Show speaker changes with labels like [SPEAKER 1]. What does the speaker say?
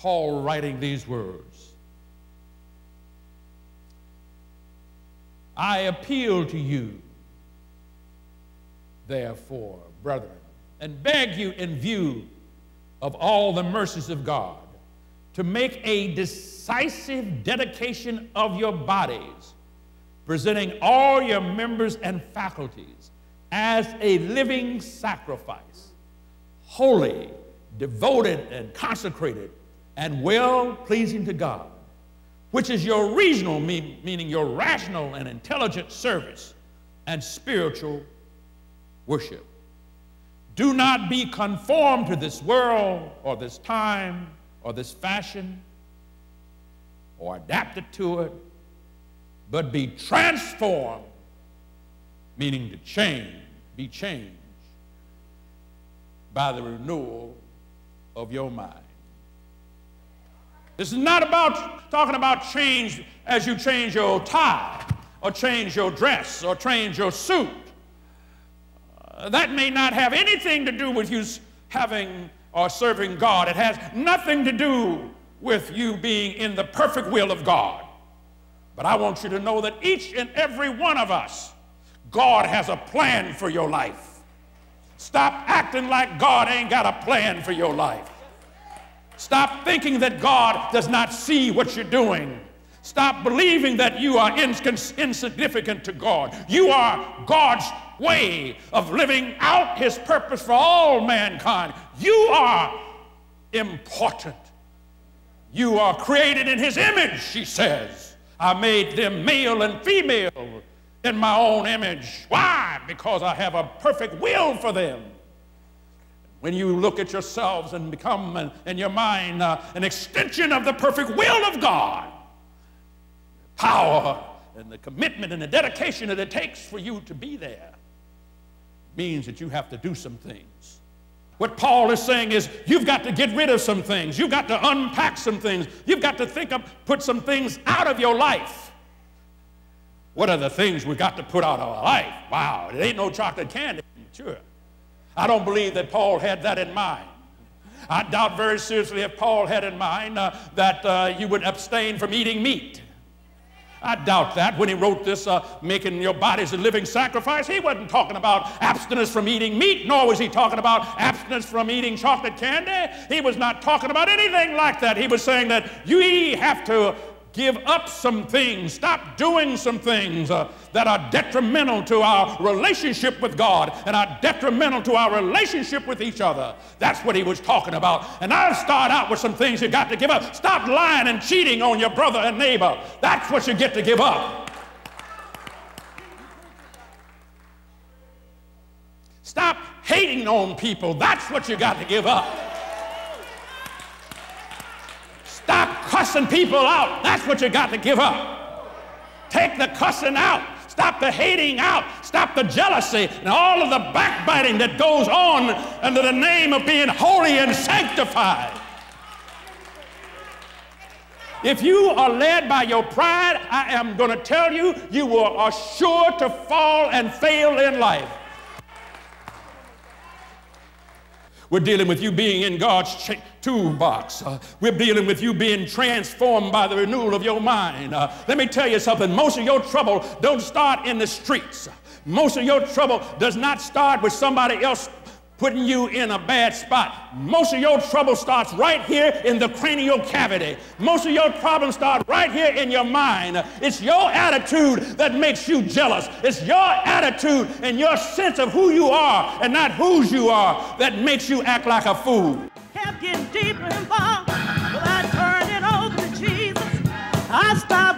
[SPEAKER 1] Paul writing these words. I appeal to you, therefore, brethren, and beg you in view of all the mercies of God, to make a decisive dedication of your bodies, presenting all your members and faculties as a living sacrifice, holy, devoted, and consecrated, and well-pleasing to God, which is your reasonable, meaning your rational and intelligent service and spiritual worship. Do not be conformed to this world or this time or this fashion or adapted to it, but be transformed, meaning to change, be changed by the renewal of your mind. This is not about talking about change as you change your tie or change your dress or change your suit. That may not have anything to do with you having or serving God. It has nothing to do with you being in the perfect will of God. But I want you to know that each and every one of us, God has a plan for your life. Stop acting like God ain't got a plan for your life. Stop thinking that God does not see what you're doing. Stop believing that you are insignificant to God. You are God's way of living out his purpose for all mankind. You are important. You are created in his image, he says. I made them male and female in my own image. Why? Because I have a perfect will for them. When you look at yourselves and become, in your mind, an extension of the perfect will of God, power and the commitment and the dedication that it takes for you to be there means that you have to do some things. What Paul is saying is you've got to get rid of some things. You've got to unpack some things. You've got to put some things out of your life. What are the things we've got to put out of our life? Wow, it ain't no chocolate candy, sure. I don't believe that Paul had that in mind. I doubt very seriously if Paul had in mind that you would abstain from eating meat. I doubt that when he wrote this, making your bodies a living sacrifice, he wasn't talking about abstinence from eating meat, nor was he talking about abstinence from eating chocolate candy. He was not talking about anything like that. He was saying that you have to give up some things, stop doing some things that are detrimental to our relationship with God and are detrimental to our relationship with each other. That's what he was talking about. And I'll start out with some things you got to give up. Stop lying and cheating on your brother and neighbor. That's what you get to give up. Stop hating on people. That's what you got to give up. Stop cussing people out. That's what you got to give up. Take the cussing out. Stop the hating out. Stop the jealousy and all of the backbiting that goes on under the name of being holy and sanctified. If you are led by your pride, I am going to tell you, you are sure to fall and fail in life. We're dealing with you being in God's toolbox. We're dealing with you being transformed by the renewal of your mind. Let me tell you something. Most of your trouble don't start in the streets. Most of your trouble does not start with somebody else putting you in a bad spot. Most of your trouble starts right here in the cranial cavity. Most of your problems start right here in your mind. It's your attitude that makes you jealous. It's your attitude and your sense of who you are and not whose you are that makes you act like a fool.
[SPEAKER 2] Kept getting deeper involved, but I turned it over to Jesus. I stopped